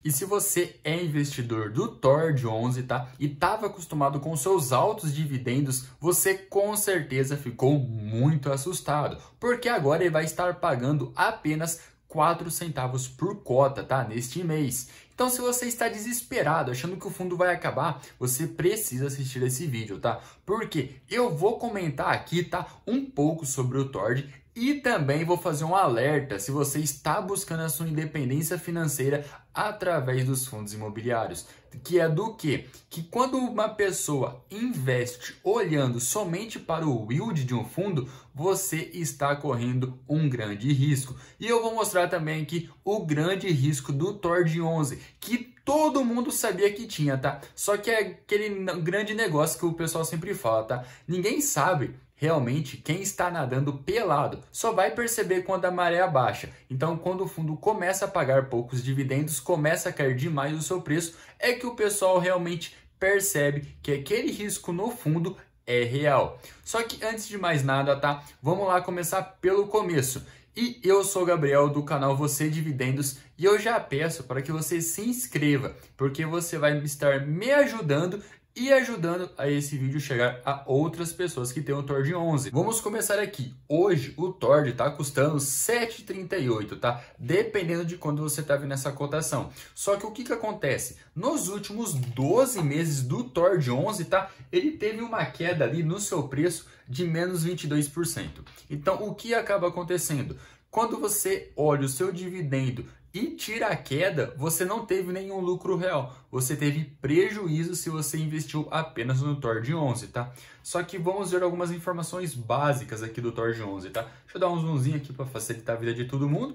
E se você é investidor do TORD11, tá? E estava acostumado com seus altos dividendos, você com certeza ficou muito assustado, porque agora ele vai estar pagando apenas 4 centavos por cota, tá? Neste mês. Então, se você está desesperado, achando que o fundo vai acabar, você precisa assistir esse vídeo, tá? Porque eu vou comentar aqui, tá? Um pouco sobre o TORD e também vou fazer um alerta se você está buscando a sua independência financeira através dos fundos imobiliários. Que é do quê? Que quando uma pessoa investe olhando somente para o yield de um fundo, você está correndo um grande risco. E eu vou mostrar também aqui o grande risco do TORD11, que todo mundo sabia que tinha, tá? Só que é aquele grande negócio que o pessoal sempre fala, tá? Ninguém sabe realmente quem está nadando pelado, só vai perceber quando a maré abaixa. Então, quando o fundo começa a pagar poucos dividendos, começa a cair demais o seu preço, é que o pessoal realmente percebe que aquele risco no fundo é real. Só que antes de mais nada, tá? Vamos lá começar pelo começo. E eu sou o Gabriel do canal Você Dividendos e eu já peço para que você se inscreva, porque você vai estar me ajudando e ajudando a esse vídeo chegar a outras pessoas que têm o TORD11. Vamos começar aqui. Hoje o TORD está custando 7,38, tá? Dependendo de quando você está vendo essa cotação. Só que o que acontece? Nos últimos 12 meses do TORD11, tá? Ele teve uma queda ali no seu preço de menos 22%. Então, o que acaba acontecendo? Quando você olha o seu dividendo e tira a queda, você não teve nenhum lucro real. Você teve prejuízo se você investiu apenas no TORD11, tá? Só que vamos ver algumas informações básicas aqui do TORD11, tá? Deixa eu dar um zoomzinho aqui para facilitar a vida de todo mundo.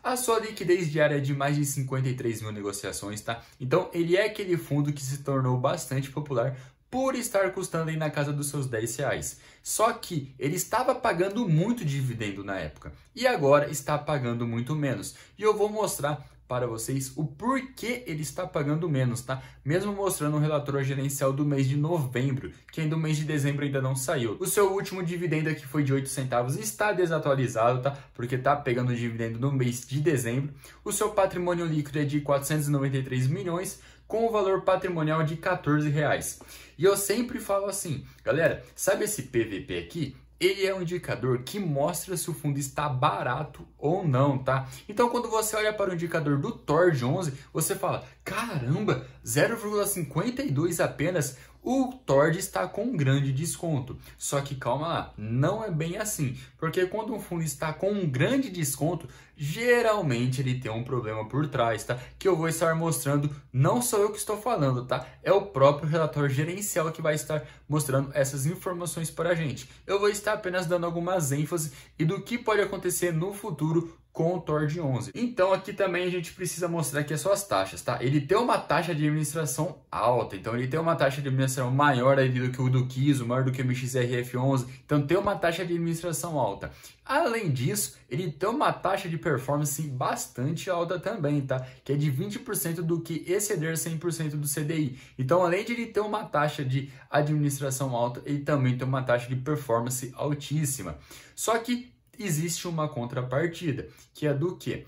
A sua liquidez diária é de mais de 53 mil negociações, tá? Então, ele é aquele fundo que se tornou bastante popular por estar custando aí na casa dos seus R$10. Só que ele estava pagando muito dividendo na época e agora está pagando muito menos. E eu vou mostrar para vocês o porquê ele está pagando menos, tá? Mesmo mostrando o relatório gerencial do mês de novembro, que ainda o mês de dezembro ainda não saiu. O seu último dividendo aqui foi de 8 centavos, está desatualizado, tá? Porque tá pegando dividendo no mês de dezembro. O seu patrimônio líquido é de 493 milhões, com o valor patrimonial de R$14. E eu sempre falo assim, galera, sabe esse PVP aqui? Ele é um indicador que mostra se o fundo está barato ou não, tá? Então, quando você olha para o indicador do TORD11, você fala, caramba, 0,52 apenas, o TORD está com um grande desconto. Só que calma lá, não é bem assim, porque quando um fundo está com um grande desconto, geralmente ele tem um problema por trás, tá? Que eu vou estar mostrando, não sou eu que estou falando, tá? É o próprio relatório gerencial que vai estar mostrando essas informações para a gente. Eu vou estar apenas dando algumas ênfases e do que pode acontecer no futuro com o TORD11. Então aqui também a gente precisa mostrar aqui as suas taxas, tá? Ele tem uma taxa de administração alta, então ele tem uma taxa de administração maior ali do que o do KISO, maior do que o MXRF11, então tem uma taxa de administração alta. Além disso, ele tem uma taxa de performance bastante alta também, tá? Que é de 20% do que exceder 100% do CDI. Então, além de ele ter uma taxa de administração alta, ele também tem uma taxa de performance altíssima. Só que existe uma contrapartida, que é do que?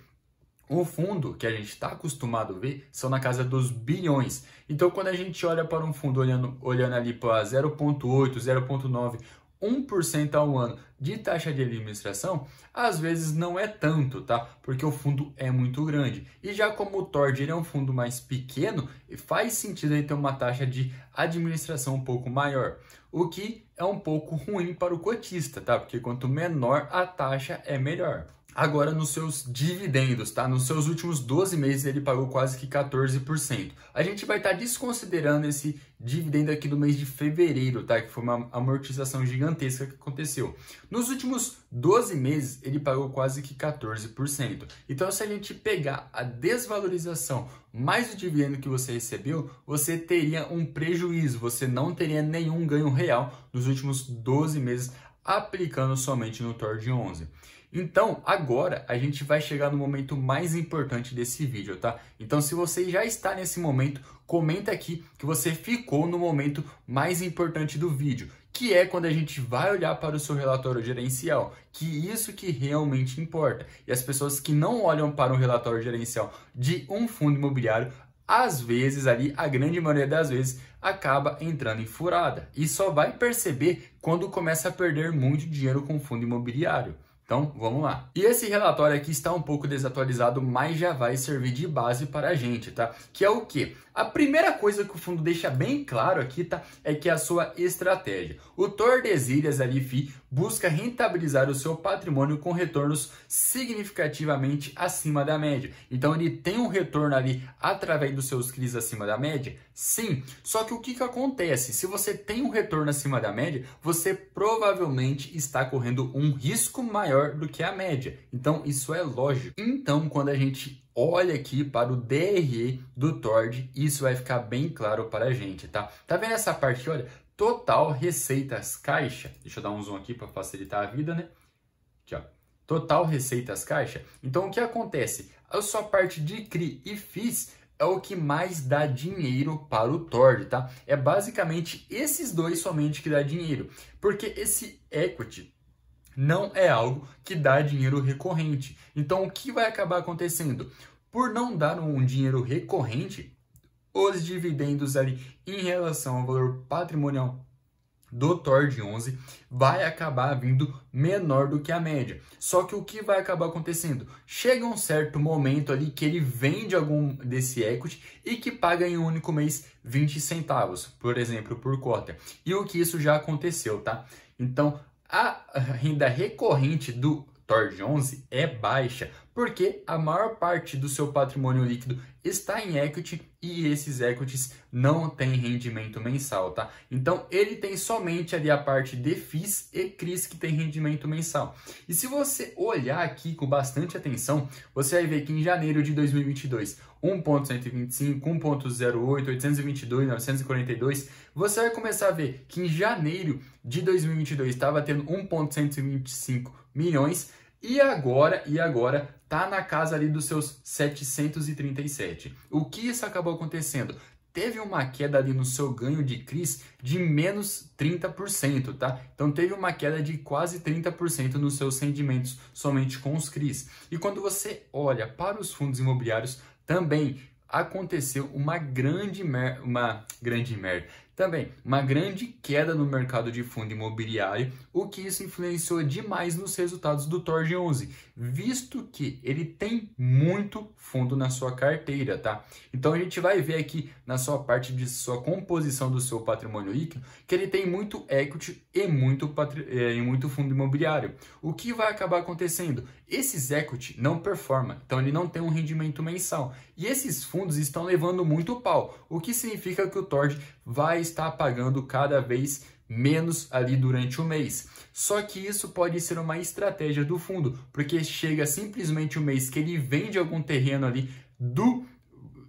O fundo que a gente está acostumado a ver são na casa dos bilhões. Então, quando a gente olha para um fundo olhando ali para 0,8, 0,9, 1% ao ano de taxa de administração, às vezes não é tanto, tá? Porque o fundo é muito grande. E já como o TORD ele é um fundo mais pequeno, faz sentido ele ter uma taxa de administração um pouco maior. O que é um pouco ruim para o cotista, tá? Porque quanto menor a taxa, é melhor. Agora, nos seus dividendos, tá? Nos seus últimos 12 meses, ele pagou quase que 14%. A gente vai estar desconsiderando esse dividendo aqui do mês de fevereiro, tá? Que foi uma amortização gigantesca que aconteceu. Nos últimos 12 meses, ele pagou quase que 14%. Então, se a gente pegar a desvalorização mais o dividendo que você recebeu, você teria um prejuízo. Você não teria nenhum ganho real nos últimos 12 meses aplicando somente no TORD11. Então, agora a gente vai chegar no momento mais importante desse vídeo, tá? Então, se você já está nesse momento, comenta aqui que você ficou no momento mais importante do vídeo, que é quando a gente vai olhar para o seu relatório gerencial, que isso que realmente importa. E as pessoas que não olham para um relatório gerencial de um fundo imobiliário, às vezes ali, a grande maioria das vezes, acaba entrando em furada. E só vai perceber quando começa a perder muito dinheiro com o fundo imobiliário. Então, vamos lá. E esse relatório aqui está um pouco desatualizado, mas já vai servir de base para a gente, tá? Que é o quê? A primeira coisa que o fundo deixa bem claro aqui, tá? É que é a sua estratégia. O Tordesilhas ali, FI, busca rentabilizar o seu patrimônio com retornos significativamente acima da média. Então, ele tem um retorno ali através dos seus CRIs acima da média? Sim. Só que o que acontece? Se você tem um retorno acima da média, você provavelmente está correndo um risco maior do que a média. Então, isso é lógico. Então, quando a gente olha aqui para o DRE do Tord, isso vai ficar bem claro para a gente, tá? Tá vendo essa parte aqui? Olha, total receitas caixa. Deixa eu dar um zoom aqui para facilitar a vida, né? Aqui, ó. Total receitas caixa. Então, o que acontece? A sua parte de CRI e FIIs é o que mais dá dinheiro para o Tord, tá? É basicamente esses dois somente que dá dinheiro. Porque esse equity não é algo que dá dinheiro recorrente. Então, o que vai acabar acontecendo? Por não dar um dinheiro recorrente, os dividendos ali em relação ao valor patrimonial do Tord 11 vai acabar vindo menor do que a média. Só que o que vai acabar acontecendo? Chega um certo momento ali que ele vende algum desse equity e que paga em um único mês 20 centavos, por exemplo, por cota. E o que isso já aconteceu, tá? Então, a renda recorrente do Tord 11 é baixa, porque a maior parte do seu patrimônio líquido está em equity e esses equities não têm rendimento mensal, tá? Então, ele tem somente ali a parte de FIIs e CRIs que tem rendimento mensal. E se você olhar aqui com bastante atenção, você vai ver que em janeiro de 2022, 1.125, 1.08, 822, 942, você vai começar a ver que em janeiro de 2022 estava tendo 1.125 milhões e agora tá na casa ali dos seus 737. O que isso acabou acontecendo? Teve uma queda ali no seu ganho de CRIs de menos 30%, tá? Então teve uma queda de quase 30% nos seus rendimentos somente com os CRIs. E quando você olha para os fundos imobiliários, também aconteceu uma grande queda no mercado de fundo imobiliário, o que isso influenciou demais nos resultados do Tord 11, visto que ele tem muito fundo na sua carteira, tá? Então a gente vai ver aqui na sua parte de sua composição do seu patrimônio líquido que ele tem muito equity e muito fundo imobiliário. O que vai acabar acontecendo? Esses equity não performam, então ele não tem um rendimento mensal. E esses fundos estão levando muito pau, o que significa que o Tord vai estar pagando cada vez menos ali durante o mês. Só que isso pode ser uma estratégia do fundo, porque chega simplesmente o mês que ele vende algum terreno ali do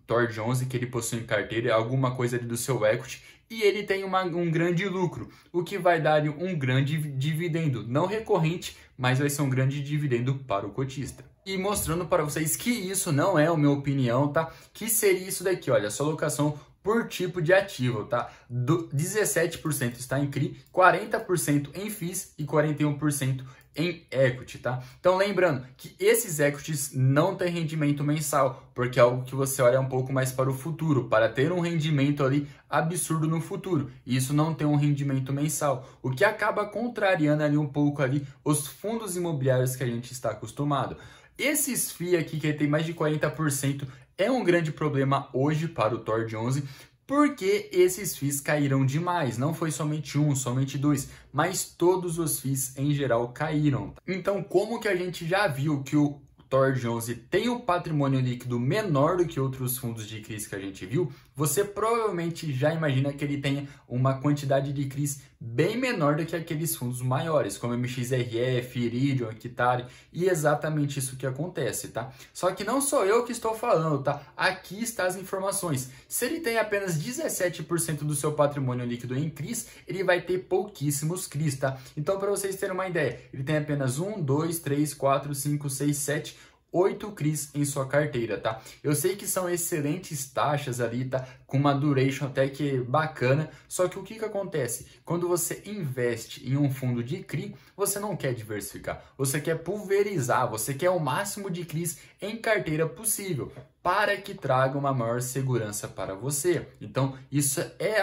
Tord 11 que ele possui em carteira, alguma coisa ali do seu equity, e ele tem um grande lucro, o que vai dar um grande dividendo, não recorrente, mas vai ser um grande dividendo para o cotista. E mostrando para vocês que isso não é a minha opinião, tá? Que seria isso daqui, olha, sua alocação por tipo de ativo, tá? 17% está em CRI, 40% em FIIs e 41% em equity, tá? Então lembrando que esses equities não têm rendimento mensal, porque é algo que você olha um pouco mais para o futuro, para ter um rendimento ali absurdo no futuro. E isso não tem um rendimento mensal, o que acaba contrariando ali um pouco ali os fundos imobiliários que a gente está acostumado. Esses FII aqui que tem mais de 40% é um grande problema hoje para o Tord 11, porque esses FIIs caíram demais. Não foi somente um, somente dois, mas todos os FIIs em geral caíram. Então, como que a gente já viu que o Tord 11 tem um patrimônio líquido menor do que outros fundos de CRIs que a gente viu, você provavelmente já imagina que ele tenha uma quantidade de CRIs bem menor do que aqueles fundos maiores, como MXRF, Iridium, Equitare, e exatamente isso que acontece, tá? Só que não sou eu que estou falando, tá? Aqui estão as informações. Se ele tem apenas 17% do seu patrimônio líquido em CRIs, ele vai ter pouquíssimos CRIs, tá? Então, para vocês terem uma ideia, ele tem apenas 1, 2, 3, 4, 5, 6, 7, 8 CRIs em sua carteira, tá? Eu sei que são excelentes taxas ali, tá? Com uma duration até que bacana, só que o que acontece? Quando você investe em um fundo de CRI, você não quer diversificar, você quer pulverizar, você quer o máximo de CRIs em carteira possível, para que traga uma maior segurança para você. Então, isso é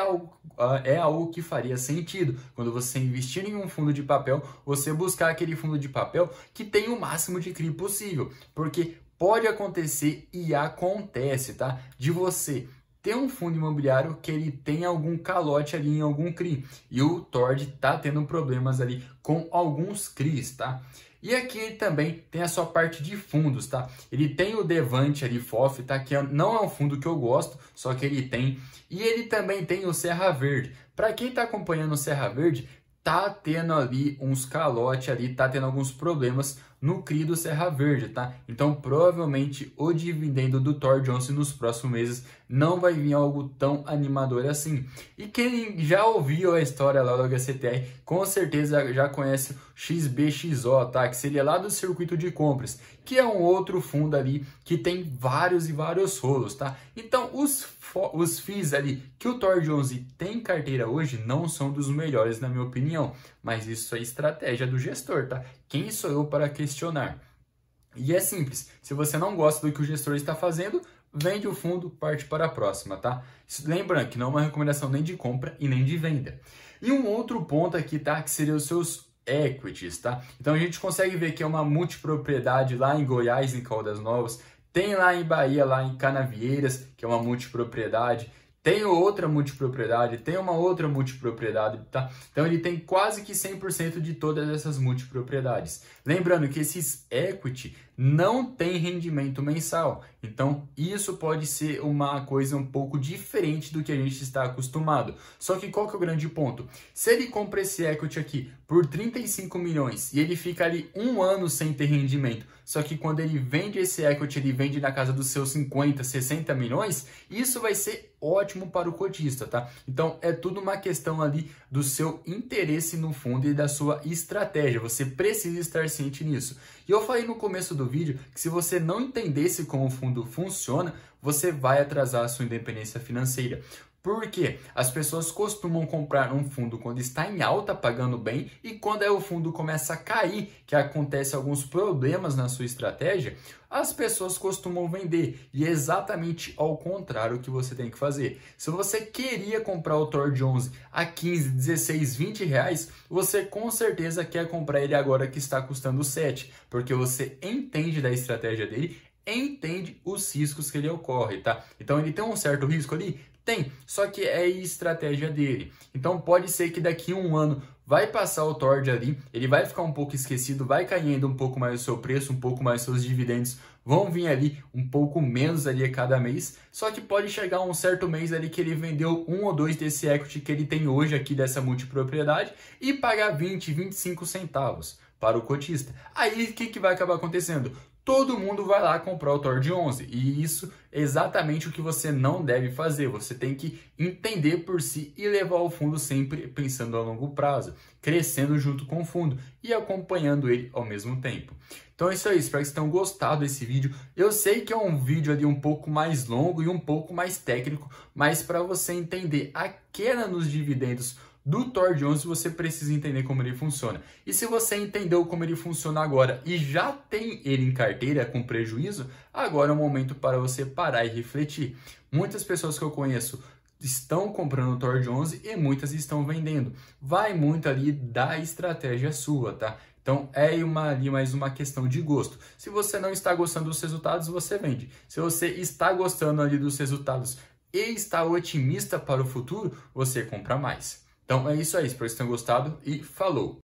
algo que faria sentido. Quando você investir em um fundo de papel, você buscar aquele fundo de papel que tem o máximo de CRI possível. Porque pode acontecer e acontece, tá? De você ter um fundo imobiliário que ele tem algum calote ali em algum CRI. E o Tord tá tendo problemas ali com alguns CRIs, tá? E aqui ele também tem a sua parte de fundos, tá? Ele tem o Devante ali, FOF, tá? Que não é um fundo que eu gosto, só que ele tem. E ele também tem o Serra Verde. Para quem tá acompanhando o Serra Verde, tá tendo ali uns calotes ali, tá tendo alguns problemas no CRI do Serra Verde, tá? Então, provavelmente, o dividendo do Tord Jones nos próximos meses não vai vir algo tão animador assim. E quem já ouviu a história lá do HCTR, com certeza já conhece o XBXO, tá? Que seria lá do circuito de compras, que é um outro fundo ali que tem vários e vários rolos, tá? Então, os FIIs ali que o Tord Jones tem em carteira hoje não são dos melhores, na minha opinião. Mas isso é estratégia do gestor, tá? Quem sou eu para questionar? E é simples, se você não gosta do que o gestor está fazendo, vende o fundo, parte para a próxima, tá? Lembrando que não é uma recomendação nem de compra e nem de venda. E um outro ponto aqui, tá? Que seria os seus equities, tá? Então a gente consegue ver que é uma multipropriedade lá em Goiás, em Caldas Novas, tem lá em Bahia, lá em Canavieiras, que é uma multipropriedade, tem outra multipropriedade, tem uma outra multipropriedade, tá? Então ele tem quase que 100% de todas essas multipropriedades. Lembrando que esses equity não tem rendimento mensal. Então isso pode ser uma coisa um pouco diferente do que a gente está acostumado. Só que qual que é o grande ponto? Se ele compra esse equity aqui por 35 milhões e ele fica ali um ano sem ter rendimento, só que quando ele vende esse equity, ele vende na casa dos seus 50, 60 milhões, isso vai ser ótimo para o cotista, tá? Então é tudo uma questão ali do seu interesse no fundo e da sua estratégia. Você precisa estar ciente nisso. E eu falei no começo do vídeo que se você não entendesse como o fundo funciona, você vai atrasar a sua independência financeira. Porque as pessoas costumam comprar um fundo quando está em alta, pagando bem, e quando o fundo começa a cair, que acontece alguns problemas na sua estratégia, as pessoas costumam vender. E é exatamente ao contrário que você tem que fazer. Se você queria comprar o Tord Jones a 15, 16, 20 reais, você com certeza quer comprar ele agora que está custando 7, porque você entende da estratégia dele, entende os riscos que ele ocorre, tá? Então ele tem um certo risco ali? Tem, só que é a estratégia dele. Então pode ser que daqui a um ano vai passar o Tord ali, ele vai ficar um pouco esquecido, vai caindo um pouco mais o seu preço, um pouco mais seus dividendos, vão vir ali um pouco menos ali a cada mês, só que pode chegar um certo mês ali que ele vendeu um ou dois desse equity que ele tem hoje aqui dessa multipropriedade e pagar 20, 25 centavos para o cotista. Aí o que vai acabar acontecendo? Todo mundo vai lá comprar o Tord 11 e isso é exatamente o que você não deve fazer. Você tem que entender por si e levar o fundo sempre pensando a longo prazo, crescendo junto com o fundo e acompanhando ele ao mesmo tempo. Então é isso aí, espero que vocês tenham gostado desse vídeo. Eu sei que é um vídeo ali um pouco mais longo e um pouco mais técnico, mas para você entender a queda nos dividendos do Tord 11, você precisa entender como ele funciona. E se você entendeu como ele funciona agora e já tem ele em carteira com prejuízo, agora é o momento para você parar e refletir. Muitas pessoas que eu conheço estão comprando o Tord 11 e muitas estão vendendo. Vai muito ali da estratégia sua, tá? Então é ali mais uma questão de gosto. Se você não está gostando dos resultados, você vende. Se você está gostando ali dos resultados e está otimista para o futuro, você compra mais. Então é isso aí, espero que vocês tenham gostado e falou!